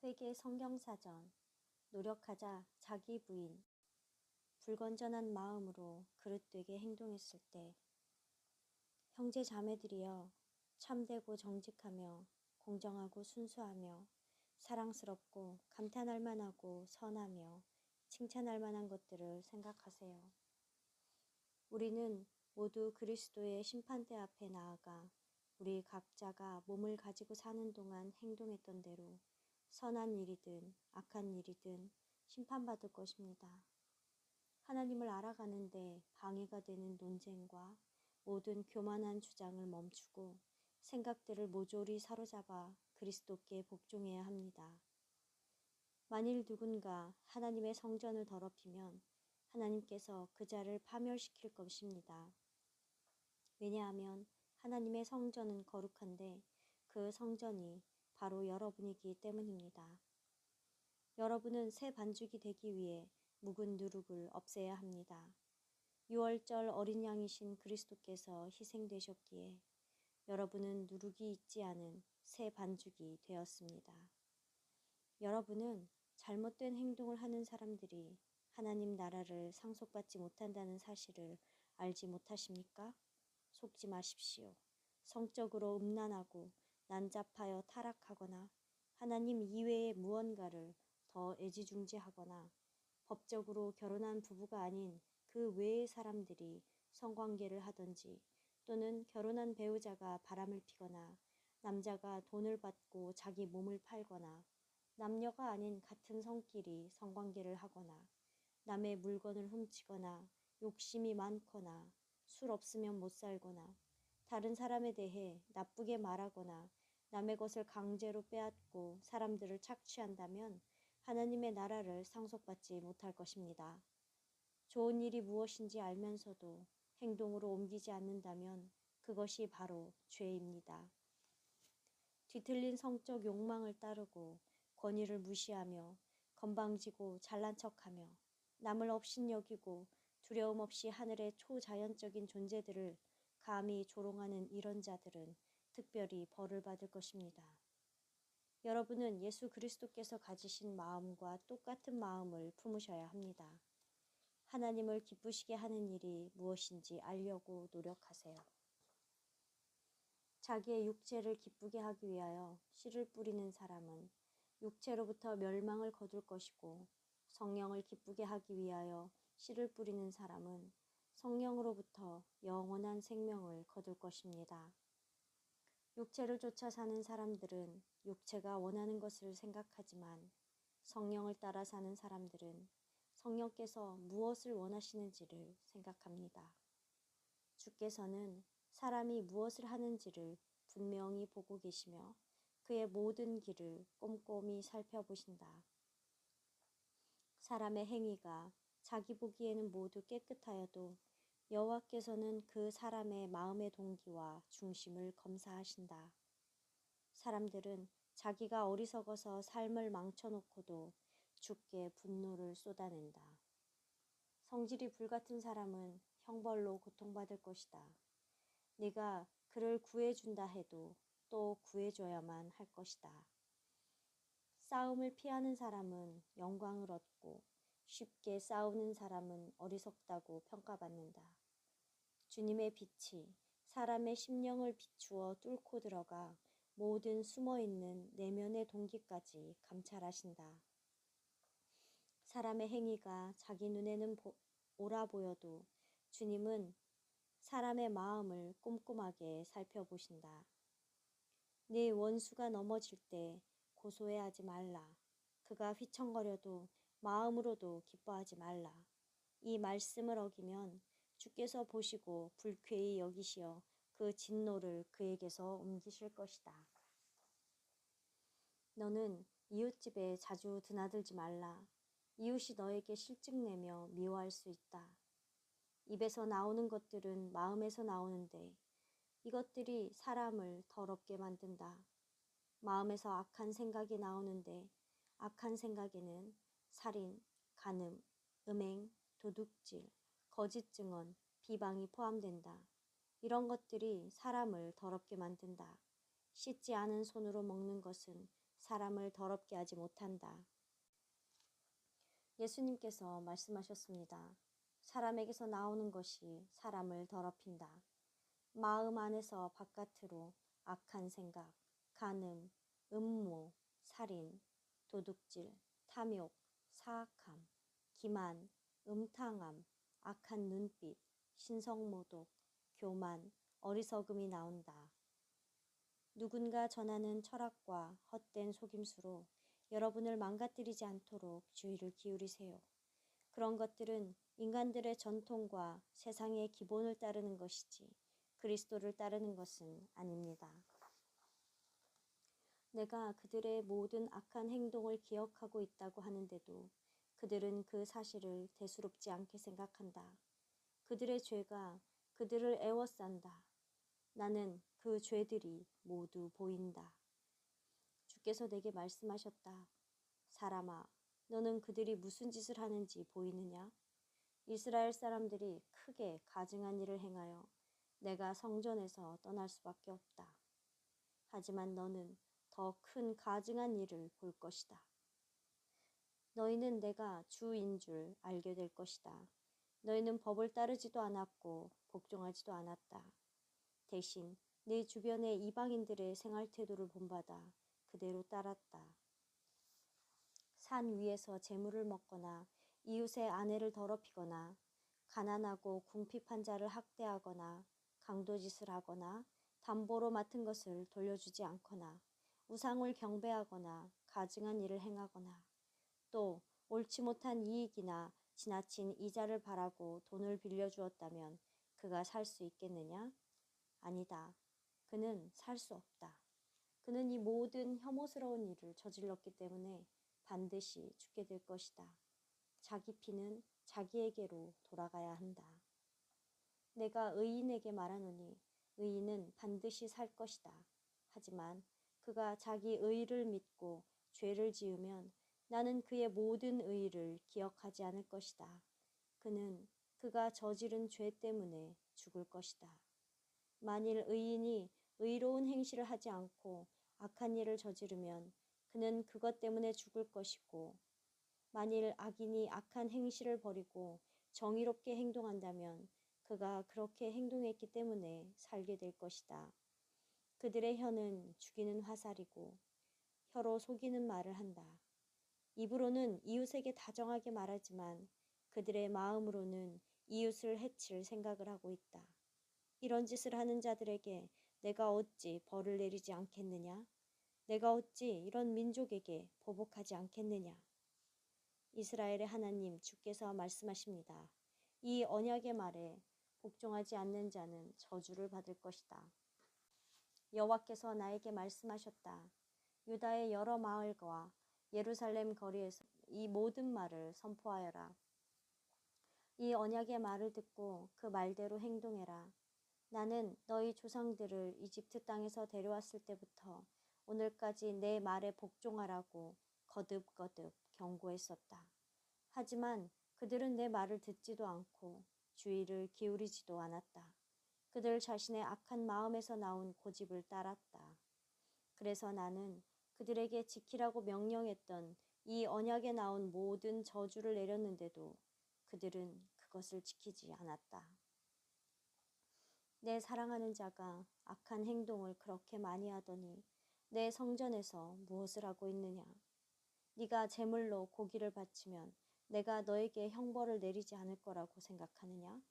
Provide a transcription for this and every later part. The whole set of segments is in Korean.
회계 성경사전, 노력하자 자기 부인, 불건전한 마음으로 그릇되게 행동했을 때, 형제 자매들이여, 참되고 정직하며 공정하고 순수하며 사랑스럽고 감탄할 만하고 선하며 칭찬할 만한 것들을 생각하세요. 우리는 모두 그리스도의 심판대 앞에 나아가 우리 각자가 몸을 가지고 사는 동안 행동했던 대로 선한 일이든 악한 일이든 심판받을 것입니다. 하나님을 알아가는데 방해가 되는 논쟁과 모든 교만한 주장을 멈추고 생각들을 모조리 사로잡아 그리스도께 복종해야 합니다. 만일 누군가 하나님의 성전을 더럽히면 하나님께서 그 자를 파멸시킬 것입니다. 왜냐하면 하나님의 성전은 거룩한데 그 성전이 바로 여러분이기 때문입니다. 여러분은 새 반죽이 되기 위해 묵은 누룩을 없애야 합니다. 유월절 어린 양이신 그리스도께서 희생되셨기에 여러분은 누룩이 있지 않은 새 반죽이 되었습니다. 여러분은 잘못된 행동을 하는 사람들이 하나님 나라를 상속받지 못한다는 사실을 알지 못하십니까? 속지 마십시오. 성적으로 음란하고 난잡하여 타락하거나 하나님 이외의 무언가를 더 애지중지하거나 법적으로 결혼한 부부가 아닌 그 외의 사람들이 성관계를 하든지 또는 결혼한 배우자가 바람을 피거나 남자가 돈을 받고 자기 몸을 팔거나 남녀가 아닌 같은 성끼리 성관계를 하거나 남의 물건을 훔치거나 욕심이 많거나 술 없으면 못 살거나 다른 사람에 대해 나쁘게 말하거나 남의 것을 강제로 빼앗고 사람들을 착취한다면 하나님의 나라를 상속받지 못할 것입니다. 좋은 일이 무엇인지 알면서도 행동으로 옮기지 않는다면 그것이 바로 죄입니다. 뒤틀린 성적 욕망을 따르고 권위를 무시하며 건방지고 잘난 척하며 남을 업신여기고 두려움 없이 하늘의 초자연적인 존재들을 감히 조롱하는 이런 자들은 특별히 벌을 받을 것입니다. 여러분은 예수 그리스도께서 가지신 마음과 똑같은 마음을 품으셔야 합니다. 하나님을 기쁘시게 하는 일이 무엇인지 알려고 노력하세요. 자기의 육체를 기쁘게 하기 위하여 씨를 뿌리는 사람은 육체로부터 멸망을 거둘 것이고 성령을 기쁘게 하기 위하여 씨를 뿌리는 사람은 성령으로부터 영원한 생명을 거둘 것입니다. 육체를 쫓아 사는 사람들은 육체가 원하는 것을 생각하지만 성령을 따라 사는 사람들은 성령께서 무엇을 원하시는지를 생각합니다. 주께서는 사람이 무엇을 하는지를 분명히 보고 계시며 그의 모든 길을 꼼꼼히 살펴보신다. 사람의 행위가 자기 보기에는 모두 깨끗하여도 여호와께서는 그 사람의 마음의 동기와 중심을 검사하신다. 사람들은 자기가 어리석어서 삶을 망쳐놓고도 주께 분노를 쏟아낸다. 성질이 불같은 사람은 형벌로 고통받을 것이다. 네가 그를 구해준다 해도 또 구해줘야만 할 것이다. 싸움을 피하는 사람은 영광을 얻고 쉽게 싸우는 사람은 어리석다고 평가받는다. 주님의 빛이 사람의 심령을 비추어 뚫고 들어가 모든 숨어있는 내면의 동기까지 감찰하신다. 사람의 행위가 자기 눈에는 옳아 보여도 주님은 사람의 마음을 꼼꼼하게 살펴보신다. 네 원수가 넘어질 때 고소해하지 말라. 그가 휘청거려도 마음으로도 기뻐하지 말라. 이 말씀을 어기면 주께서 보시고 불쾌히 여기시어 그 진노를 그에게서 옮기실 것이다. 너는 이웃집에 자주 드나들지 말라. 이웃이 너에게 실증내며 미워할 수 있다. 입에서 나오는 것들은 마음에서 나오는데 이것들이 사람을 더럽게 만든다. 마음에서 악한 생각이 나오는데 악한 생각에는 살인, 간음, 음행, 도둑질, 거짓 증언, 비방이 포함된다. 이런 것들이 사람을 더럽게 만든다. 씻지 않은 손으로 먹는 것은 사람을 더럽게 하지 못한다. 예수님께서 말씀하셨습니다. 사람에게서 나오는 것이 사람을 더럽힌다. 마음 안에서 바깥으로 악한 생각, 간음, 음모, 살인, 도둑질, 탐욕, 사악함, 기만, 음탕함, 악한 눈빛, 신성모독, 교만, 어리석음이 나온다. 누군가 전하는 철학과 헛된 속임수로 여러분을 망가뜨리지 않도록 주의를 기울이세요. 그런 것들은 인간들의 전통과 세상의 기본을 따르는 것이지 그리스도를 따르는 것은 아닙니다. 내가 그들의 모든 악한 행동을 기억하고 있다고 하는데도 그들은 그 사실을 대수롭지 않게 생각한다. 그들의 죄가 그들을 애워싼다. 나는 그 죄들이 모두 보인다. 주께서 내게 말씀하셨다. 사람아, 너는 그들이 무슨 짓을 하는지 보이느냐? 이스라엘 사람들이 크게 가증한 일을 행하여 내가 성전에서 떠날 수밖에 없다. 하지만 너는 더 큰 가증한 일을 볼 것이다. 너희는 내가 주인 줄 알게 될 것이다. 너희는 법을 따르지도 않았고 복종하지도 않았다. 대신 네 주변의 이방인들의 생활 태도를 본받아 그대로 따랐다. 산 위에서 재물을 먹거나 이웃의 아내를 더럽히거나 가난하고 궁핍한 자를 학대하거나 강도짓을 하거나 담보로 맡은 것을 돌려주지 않거나 우상을 경배하거나 가증한 일을 행하거나 또 옳지 못한 이익이나 지나친 이자를 바라고 돈을 빌려주었다면 그가 살 수 있겠느냐? 아니다. 그는 살 수 없다. 그는 이 모든 혐오스러운 일을 저질렀기 때문에 반드시 죽게 될 것이다. 자기 피는 자기에게로 돌아가야 한다. 내가 의인에게 말하노니 의인은 반드시 살 것이다. 하지만 그가 자기 의를 믿고 죄를 지으면 나는 그의 모든 의를 기억하지 않을 것이다. 그는 그가 저지른 죄 때문에 죽을 것이다. 만일 의인이 의로운 행실을 하지 않고 악한 일을 저지르면 그는 그것 때문에 죽을 것이고 만일 악인이 악한 행실을 버리고 정의롭게 행동한다면 그가 그렇게 행동했기 때문에 살게 될 것이다. 그들의 혀는 죽이는 화살이고 혀로 속이는 말을 한다. 입으로는 이웃에게 다정하게 말하지만 그들의 마음으로는 이웃을 해칠 생각을 하고 있다. 이런 짓을 하는 자들에게 내가 어찌 벌을 내리지 않겠느냐? 내가 어찌 이런 민족에게 보복하지 않겠느냐? 이스라엘의 하나님 주께서 말씀하십니다. 이 언약의 말에 복종하지 않는 자는 저주를 받을 것이다. 여호와께서 나에게 말씀하셨다. 유다의 여러 마을과 예루살렘 거리에서 이 모든 말을 선포하여라. 이 언약의 말을 듣고 그 말대로 행동해라. 나는 너희 조상들을 이집트 땅에서 데려왔을 때부터 오늘까지 내 말에 복종하라고 거듭거듭 경고했었다. 하지만 그들은 내 말을 듣지도 않고 주의를 기울이지도 않았다. 그들 자신의 악한 마음에서 나온 고집을 따랐다. 그래서 나는 그들에게 지키라고 명령했던 이 언약에 나온 모든 저주를 내렸는데도 그들은 그것을 지키지 않았다. 내 사랑하는 자가 악한 행동을 그렇게 많이 하더니 내 성전에서 무엇을 하고 있느냐? 네가 제물로 고기를 바치면 내가 너에게 형벌을 내리지 않을 거라고 생각하느냐?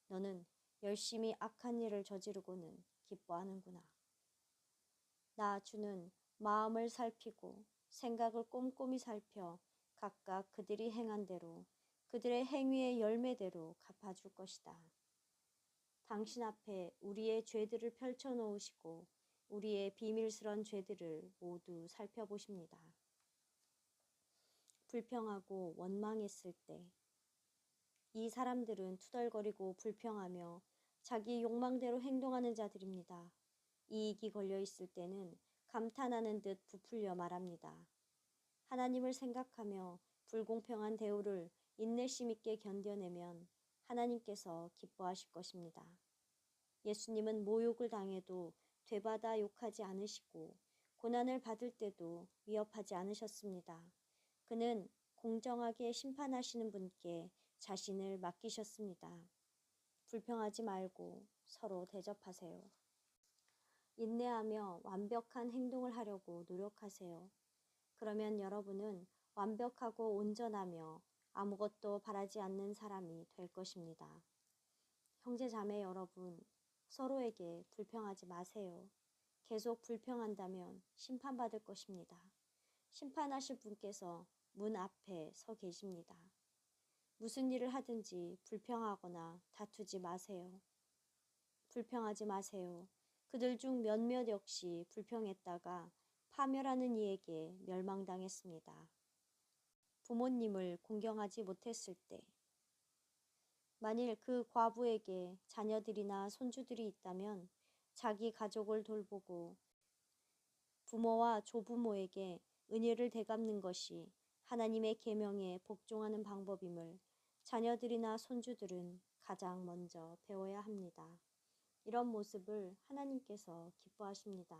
너는 열심히 악한 일을 저지르고는 기뻐하는구나. 나 주는 마음을 살피고 생각을 꼼꼼히 살펴 각각 그들이 행한 대로 그들의 행위의 열매대로 갚아줄 것이다. 당신 앞에 우리의 죄들을 펼쳐놓으시고 우리의 비밀스런 죄들을 모두 살펴보십니다. 불평하고 원망했을 때 이 사람들은 투덜거리고 불평하며 자기 욕망대로 행동하는 자들입니다. 이익이 걸려 있을 때는 감탄하는 듯 부풀려 말합니다. 하나님을 생각하며 불공평한 대우를 인내심 있게 견뎌내면 하나님께서 기뻐하실 것입니다. 예수님은 모욕을 당해도 되받아 욕하지 않으시고 고난을 받을 때도 위협하지 않으셨습니다. 그는 공정하게 심판하시는 분께 자신을 맡기셨습니다. 불평하지 말고 서로 대접하세요. 인내하며 완벽한 행동을 하려고 노력하세요. 그러면 여러분은 완벽하고 온전하며 아무것도 바라지 않는 사람이 될 것입니다. 형제 자매 여러분, 서로에게 불평하지 마세요. 계속 불평한다면 심판받을 것입니다. 심판하실 분께서 문 앞에 서 계십니다. 무슨 일을 하든지 불평하거나 다투지 마세요. 불평하지 마세요. 그들 중 몇몇 역시 불평했다가 파멸하는 이에게 멸망당했습니다. 부모님을 공경하지 못했을 때, 만일 그 과부에게 자녀들이나 손주들이 있다면 자기 가족을 돌보고 부모와 조부모에게 은혜를 되갚는 것이 하나님의 계명에 복종하는 방법임을 자녀들이나 손주들은 가장 먼저 배워야 합니다. 이런 모습을 하나님께서 기뻐하십니다.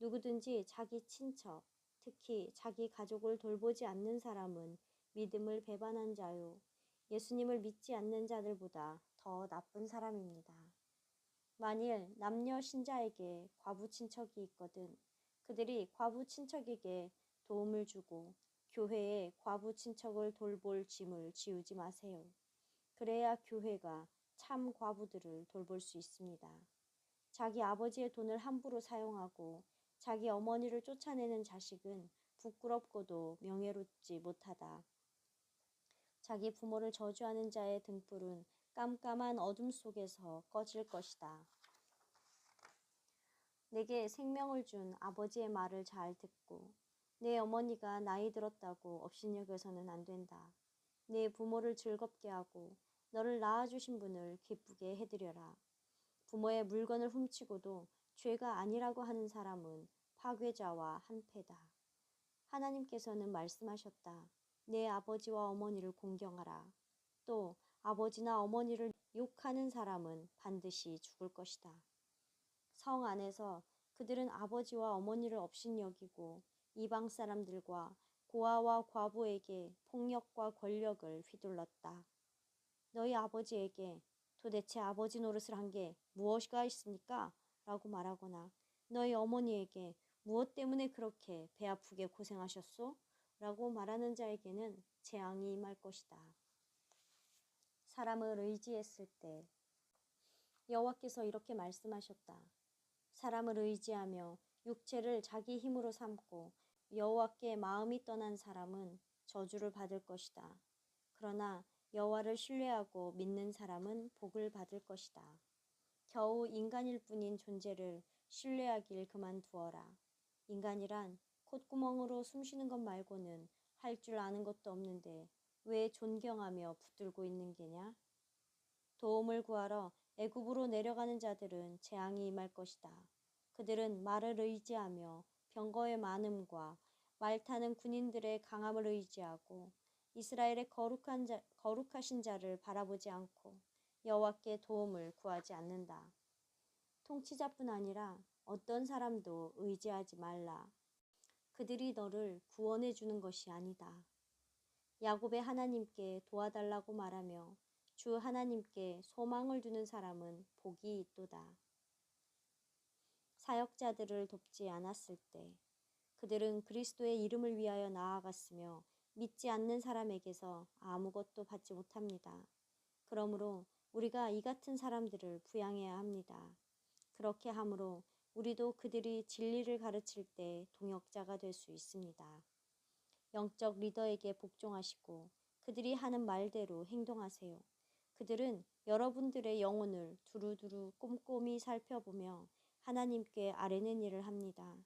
누구든지 자기 친척, 특히 자기 가족을 돌보지 않는 사람은 믿음을 배반한 자요, 예수님을 믿지 않는 자들보다 더 나쁜 사람입니다. 만일 남녀 신자에게 과부 친척이 있거든 그들이 과부 친척에게 도움을 주고 교회에 과부 친척을 돌볼 짐을 지우지 마세요. 그래야 교회가 참 과부들을 돌볼 수 있습니다. 자기 아버지의 돈을 함부로 사용하고 자기 어머니를 쫓아내는 자식은 부끄럽고도 명예롭지 못하다. 자기 부모를 저주하는 자의 등불은 깜깜한 어둠 속에서 꺼질 것이다. 내게 생명을 준 아버지의 말을 잘 듣고 내 어머니가 나이 들었다고 업신여겨서는 안 된다. 내 부모를 즐겁게 하고 너를 낳아주신 분을 기쁘게 해드려라. 부모의 물건을 훔치고도 죄가 아니라고 하는 사람은 파괴자와 한패다. 하나님께서는 말씀하셨다. 내 아버지와 어머니를 공경하라. 또 아버지나 어머니를 욕하는 사람은 반드시 죽을 것이다. 성 안에서 그들은 아버지와 어머니를 업신여기고 이방 사람들과 고아와 과부에게 폭력과 권력을 휘둘렀다. 너희 아버지에게 도대체 아버지 노릇을 한 게 무엇이가 있습니까? 라고 말하거나 너희 어머니에게 무엇 때문에 그렇게 배 아프게 고생하셨소? 라고 말하는 자에게는 재앙이 임할 것이다. 사람을 의지했을 때 여호와께서 이렇게 말씀하셨다. 사람을 의지하며 육체를 자기 힘으로 삼고 여호와께 마음이 떠난 사람은 저주를 받을 것이다. 그러나 여호와를 신뢰하고 믿는 사람은 복을 받을 것이다. 겨우 인간일 뿐인 존재를 신뢰하길 그만두어라. 인간이란 콧구멍으로 숨쉬는 것 말고는 할 줄 아는 것도 없는데 왜 존경하며 붙들고 있는 게냐? 도움을 구하러 애굽으로 내려가는 자들은 재앙이 임할 것이다. 그들은 말을 의지하며 병거의 많음과 말 타는 군인들의 강함을 의지하고 이스라엘의 거룩하신 자를 바라보지 않고 여호와께 도움을 구하지 않는다. 통치자뿐 아니라 어떤 사람도 의지하지 말라. 그들이 너를 구원해 주는 것이 아니다. 야곱의 하나님께 도와달라고 말하며 주 하나님께 소망을 두는 사람은 복이 있도다. 사역자들을 돕지 않았을 때 그들은 그리스도의 이름을 위하여 나아갔으며 믿지 않는 사람에게서 아무것도 받지 못합니다. 그러므로 우리가 이 같은 사람들을 부양해야 합니다. 그렇게 함으로 우리도 그들이 진리를 가르칠 때 동역자가 될 수 있습니다. 영적 리더에게 복종하시고 그들이 하는 말대로 행동하세요. 그들은 여러분들의 영혼을 두루두루 꼼꼼히 살펴보며 하나님께 아뢰는 일을 합니다.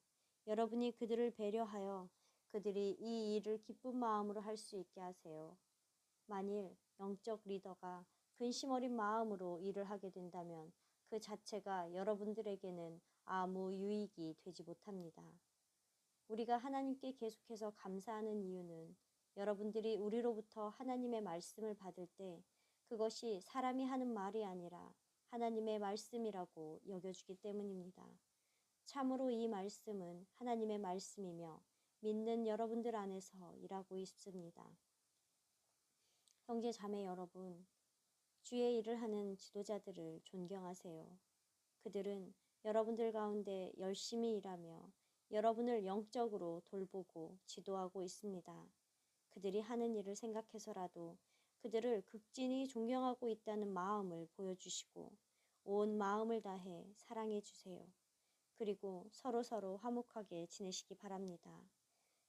여러분이 그들을 배려하여 그들이 이 일을 기쁜 마음으로 할 수 있게 하세요. 만일 영적 리더가 근심 어린 마음으로 일을 하게 된다면 그 자체가 여러분들에게는 아무 유익이 되지 못합니다. 우리가 하나님께 계속해서 감사하는 이유는 여러분들이 우리로부터 하나님의 말씀을 받을 때 그것이 사람이 하는 말이 아니라 하나님의 말씀이라고 여겨주기 때문입니다. 참으로 이 말씀은 하나님의 말씀이며 믿는 여러분들 안에서 일하고 있습니다. 형제 자매 여러분, 주의 일을 하는 지도자들을 존경하세요. 그들은 여러분들 가운데 열심히 일하며 여러분을 영적으로 돌보고 지도하고 있습니다. 그들이 하는 일을 생각해서라도 그들을 극진히 존경하고 있다는 마음을 보여주시고 온 마음을 다해 사랑해 주세요. 그리고 서로서로 화목하게 지내시기 바랍니다.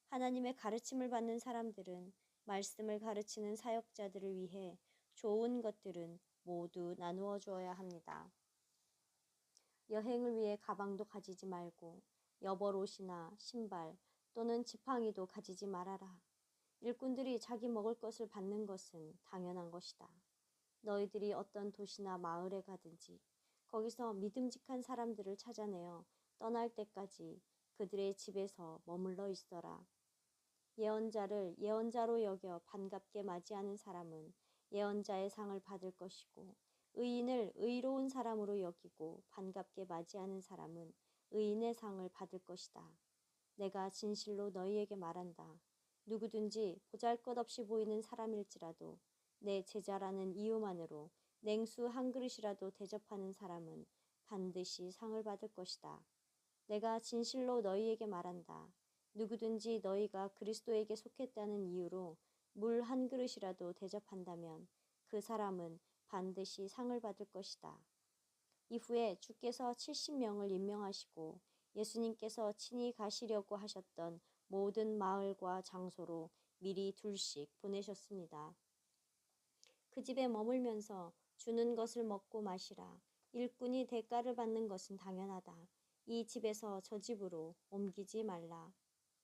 하나님의 가르침을 받는 사람들은 말씀을 가르치는 사역자들을 위해 좋은 것들은 모두 나누어 주어야 합니다. 여행을 위해 가방도 가지지 말고 여벌옷이나 신발 또는 지팡이도 가지지 말아라. 일꾼들이 자기 먹을 것을 받는 것은 당연한 것이다. 너희들이 어떤 도시나 마을에 가든지 거기서 믿음직한 사람들을 찾아내어 떠날 때까지 그들의 집에서 머물러 있어라. 예언자를 예언자로 여겨 반갑게 맞이하는 사람은 예언자의 상을 받을 것이고 의인을 의로운 사람으로 여기고 반갑게 맞이하는 사람은 의인의 상을 받을 것이다. 내가 진실로 너희에게 말한다. 누구든지 보잘것없이 보이는 사람일지라도 내 제자라는 이유만으로 냉수 한 그릇이라도 대접하는 사람은 반드시 상을 받을 것이다. 내가 진실로 너희에게 말한다. 누구든지 너희가 그리스도에게 속했다는 이유로 물 한 그릇이라도 대접한다면 그 사람은 반드시 상을 받을 것이다. 이후에 주께서 70명을 임명하시고 예수님께서 친히 가시려고 하셨던 모든 마을과 장소로 미리 둘씩 보내셨습니다. 그 집에 머물면서 주는 것을 먹고 마시라. 일꾼이 대가를 받는 것은 당연하다. 이 집에서 저 집으로 옮기지 말라.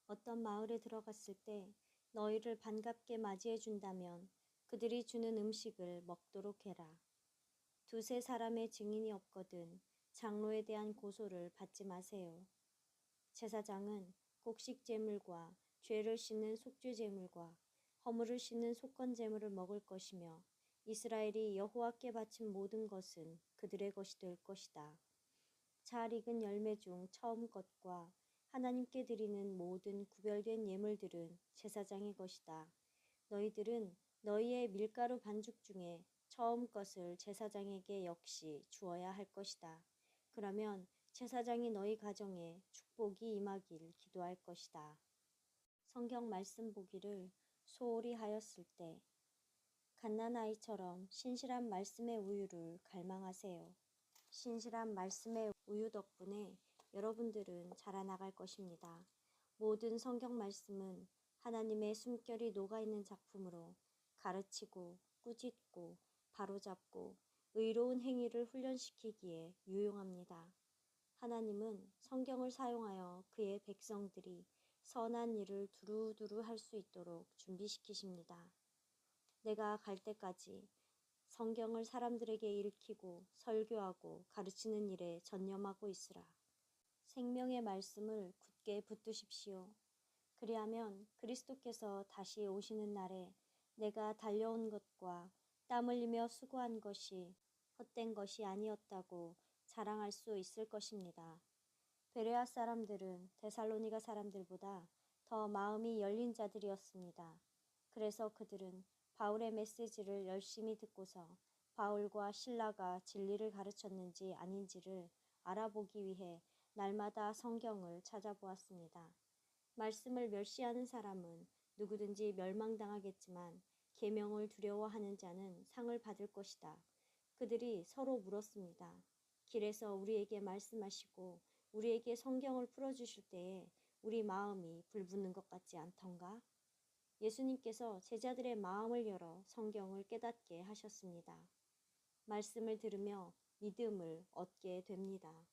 어떤 마을에 들어갔을 때 너희를 반갑게 맞이해 준다면 그들이 주는 음식을 먹도록 해라. 두세 사람의 증인이 없거든 장로에 대한 고소를 받지 마세요. 제사장은 곡식 제물과 죄를 씻는 속죄 제물과 허물을 씻는 속건 제물을 먹을 것이며 이스라엘이 여호와께 바친 모든 것은 그들의 것이 될 것이다. 잘 익은 열매 중 처음 것과 하나님께 드리는 모든 구별된 예물들은 제사장의 것이다. 너희들은 너희의 밀가루 반죽 중에 처음 것을 제사장에게 역시 주어야 할 것이다. 그러면 제사장이 너희 가정에 축복이 임하길 기도할 것이다. 성경 말씀 보기를 소홀히 하였을 때 갓난아이처럼 신실한 말씀의 우유를 갈망하세요. 신실한 말씀의 우유 덕분에 여러분들은 자라나갈 것입니다. 모든 성경 말씀은 하나님의 숨결이 녹아있는 작품으로 가르치고 꾸짖고 바로잡고 의로운 행위를 훈련시키기에 유용합니다. 하나님은 성경을 사용하여 그의 백성들이 선한 일을 두루두루 할 수 있도록 준비시키십니다. 내가 갈 때까지 성경을 사람들에게 읽히고 설교하고 가르치는 일에 전념하고 있으라. 생명의 말씀을 굳게 붙드십시오. 그리하면 그리스도께서 다시 오시는 날에 내가 달려온 것과 땀 흘리며 수고한 것이 헛된 것이 아니었다고 자랑할 수 있을 것입니다. 베레아 사람들은 데살로니가 사람들보다 더 마음이 열린 자들이었습니다. 그래서 그들은 바울의 메시지를 열심히 듣고서 바울과 실라가 진리를 가르쳤는지 아닌지를 알아보기 위해 날마다 성경을 찾아보았습니다. 말씀을 멸시하는 사람은 누구든지 멸망당하겠지만 계명을 두려워하는 자는 상을 받을 것이다. 그들이 서로 물었습니다. 길에서 우리에게 말씀하시고 우리에게 성경을 풀어주실 때에 우리 마음이 불붙는 것 같지 않던가? 예수님께서 제자들의 마음을 열어 성경을 깨닫게 하셨습니다. 말씀을 들으며 믿음을 얻게 됩니다.